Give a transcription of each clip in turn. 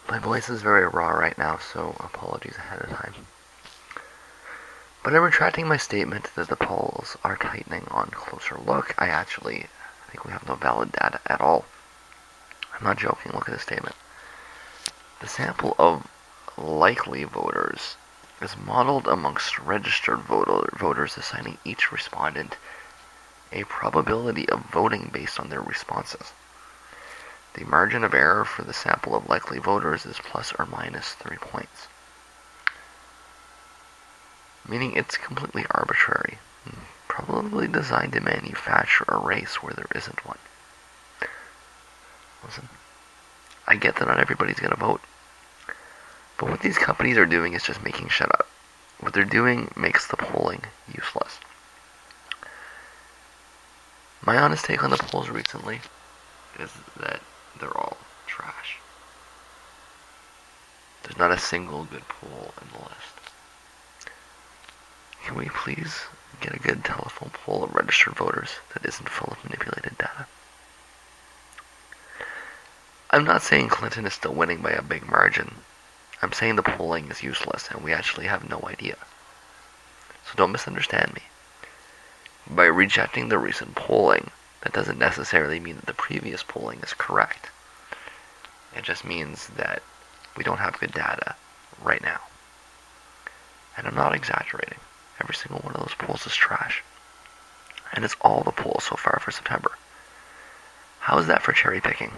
My voice is very raw right now, so apologies ahead of time. But I'm retracting my statement that the polls are tightening on closer look. I actually think we have no valid data at all. I'm not joking, look at the statement. The sample of likely voters is modeled amongst registered voters, assigning each respondent a probability of voting based on their responses. The margin of error for the sample of likely voters is plus or minus 3 points. Meaning it's completely arbitrary, probably designed to manufacture a race where there isn't one. Listen, I get that not everybody's going to vote, but what these companies are doing is just making shit up. What they're doing makes the polling useless. My honest take on the polls recently is that they're all trash. There's not a single good poll in the list. Can we please get a good telephone poll of registered voters that isn't full of manipulated data? I'm not saying Clinton is still winning by a big margin. I'm saying the polling is useless and we actually have no idea. So don't misunderstand me. By rejecting the recent polling, that doesn't necessarily mean that the previous polling is correct. It just means that we don't have good data right now. And I'm not exaggerating. Every single one of those polls is trash. And it's all the polls so far for September. How is that for cherry picking?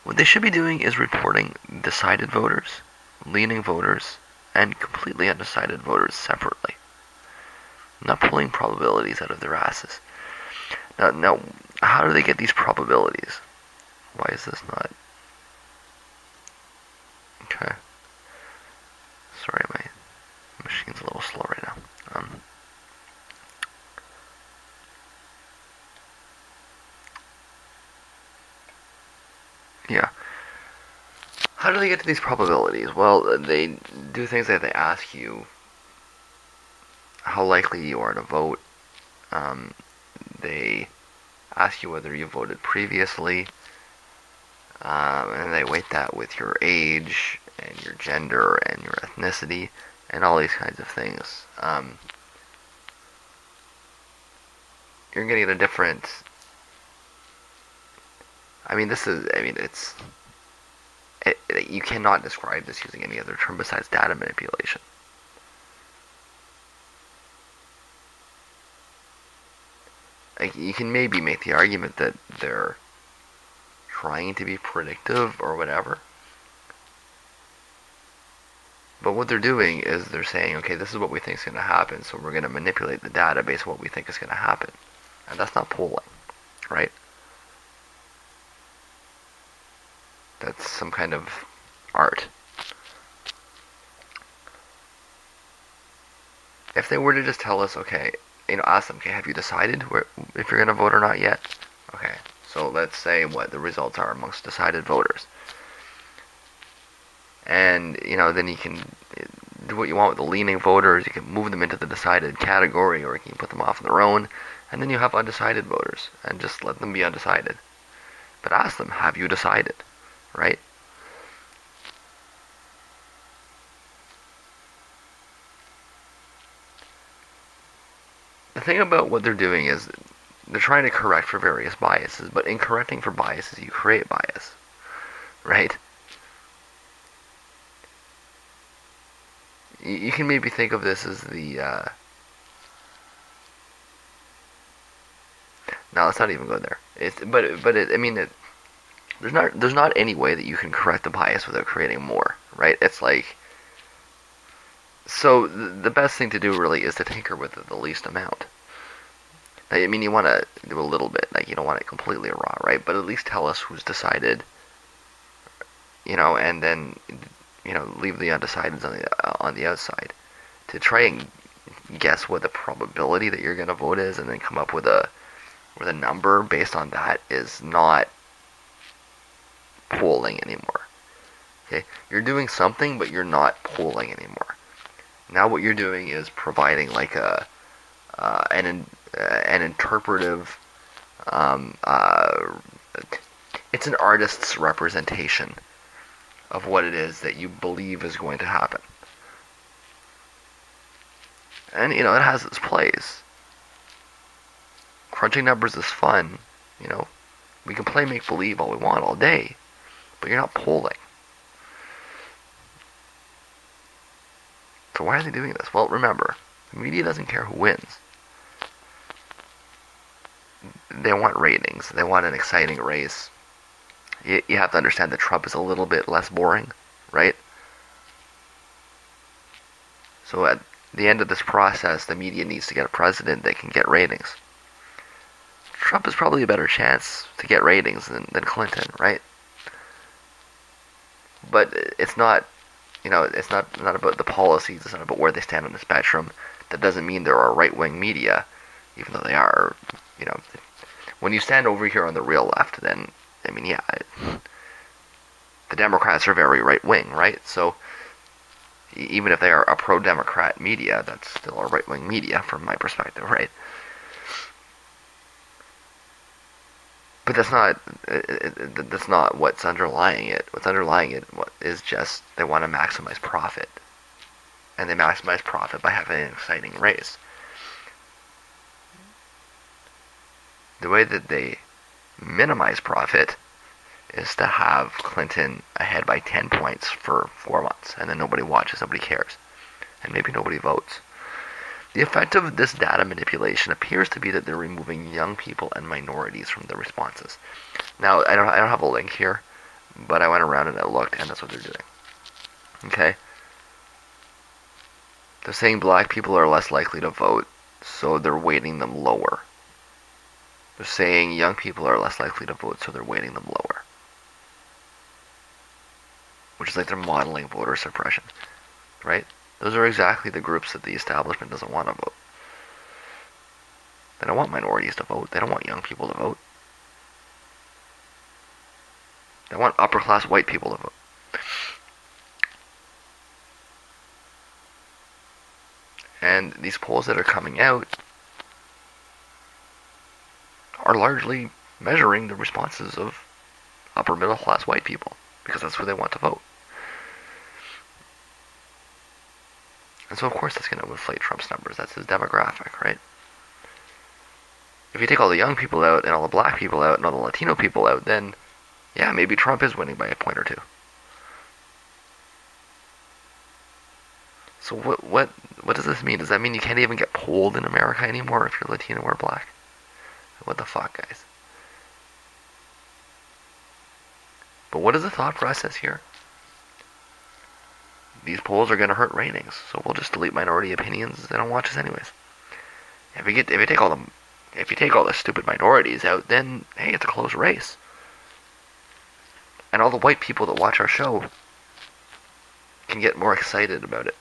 What they should be doing is reporting decided voters, leaning voters, and completely undecided voters separately. Not pulling probabilities out of their asses. Now, how do they get these probabilities? Why is this not? Okay. Sorry, my machine's a little slow right now. Yeah. How do they get to these probabilities? Well, they do things like they ask you how likely you are to vote. They ask you whether you voted previously, and they weight that with your age and your gender and your ethnicity and all these kinds of things. You're going to get a different. You cannot describe this using any other term besides data manipulation. Like, you can maybe make the argument that they're trying to be predictive or whatever. But what they're doing is they're saying, okay, this is what we think is going to happen, so we're going to manipulate the data based on what we think is going to happen. And that's not polling, right? That's some kind of art. If they were to just tell us, okay, ask them, okay, have you decided if you're going to vote or not yet? Okay, so let's say what the results are amongst decided voters. And, then you can do what you want with the leaning voters. You can move them into the decided category, or you can put them off on their own. And then you have undecided voters, and just let them be undecided. But ask them, have you decided? Right? The thing about what they're doing is they're trying to correct for various biases, but in correcting for biases, you create bias. Right? You can maybe think of this as the no, let's not even go there. There's not any way that you can correct the bias without creating more, right? It's like, so the best thing to do really is to tinker with it the least amount. You want to do a little bit, like you don't want it completely raw, right? But at least tell us who's decided, and then leave the undecideds on the outside to try and guess what the probability that you're going to vote is, and then come up with a number based on that is not polling anymore. Okay, you're doing something, but you're not polling anymore. Now what you're doing is providing like an interpretive. It's an artist's representation of what it is that you believe is going to happen. And, it has its plays. Crunching numbers is fun, We can play make-believe all we want all day, but you're not polling. So why are they doing this? Well, remember, the media doesn't care who wins. They want ratings. They want an exciting race. You have to understand that Trump is a little bit less boring, right? So at the end of this process, the media needs to get a president that can get ratings. Trump is probably a better chance to get ratings than Clinton, right? But it's not, it's not about the policies. It's not about where they stand on the spectrum. That doesn't mean there are right-wing media, even though they are, When you stand over here on the real left, then, the Democrats are very right-wing, right? So even if they are a pro-Democrat media, that's still a right-wing media from my perspective, right? But that's not what's underlying it. What's underlying it is just they want to maximize profit. And they maximize profit by having an exciting race. The way that they minimize profit is to have Clinton ahead by 10 points for 4 months, and then nobody watches, nobody cares, and maybe nobody votes. The effect of this data manipulation appears to be that they're removing young people and minorities from the responses. Now, I don't have a link here, but I went around and I looked, and that's what they're doing. Okay? They're saying black people are less likely to vote, so they're weighting them lower. They're saying young people are less likely to vote, so they're weighting them lower. Which is like they're modeling voter suppression, right? Those are exactly the groups that the establishment doesn't want to vote. They don't want minorities to vote. They don't want young people to vote. They want upper-class white people to vote. And these polls that are coming out are largely measuring the responses of upper-middle-class white people, because that's who they want to vote. And so, of course, that's going to inflate Trump's numbers. That's his demographic, right? If you take all the young people out, and all the black people out, and all the Latino people out, then, yeah, maybe Trump is winning by a point or two. So what does this mean? Does that mean you can't even get polled in America anymore if you're Latino or black? What the fuck, guys? But what is the thought process here? These polls are going to hurt ratings, so we'll just delete minority opinions. They don't watch us anyways. If you take all the stupid minorities out, then hey, it's a close race. And all the white people that watch our show can get more excited about it.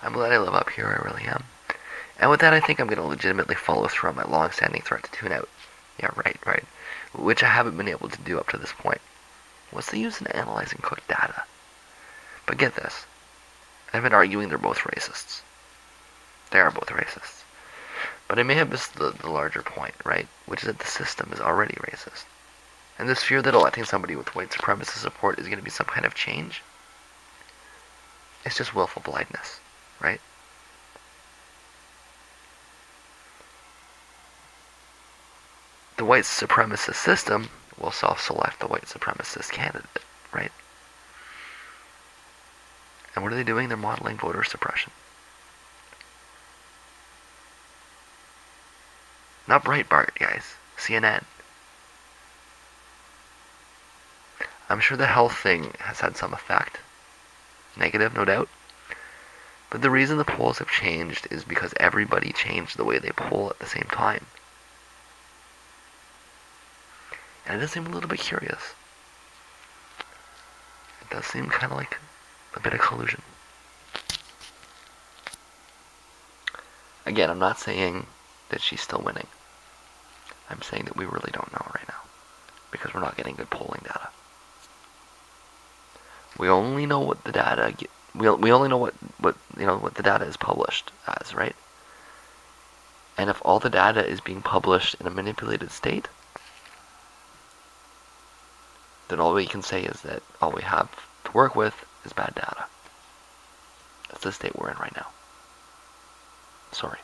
I'm glad I live up here, I really am. And with that, I think I'm going to legitimately follow through on my long-standing threat to tune out. Yeah, right. Which I haven't been able to do up to this point. What's the use in analyzing cooked data? But get this. I've been arguing they're both racists. They are both racists. But I may have missed the larger point, right? Which is that the system is already racist. And this fear that electing somebody with white supremacist support is going to be some kind of change, it's just willful blindness, right? The white supremacist system will self-select the white supremacist candidate, right? And what are they doing? They're modeling voter suppression. Not Breitbart, guys. CNN. I'm sure the health thing has had some effect. Negative, no doubt. But the reason the polls have changed is because everybody changed the way they poll at the same time. And it does seem a little bit curious. It does seem kind of like a bit of collusion. Again, I'm not saying that she's still winning. I'm saying that we really don't know right now, because we're not getting good polling data. We only know what the data we only know what the data is published as, right? And if all the data is being published in a manipulated state, then all we can say is that all we have to work with is bad data. That's the state we're in right now. Sorry.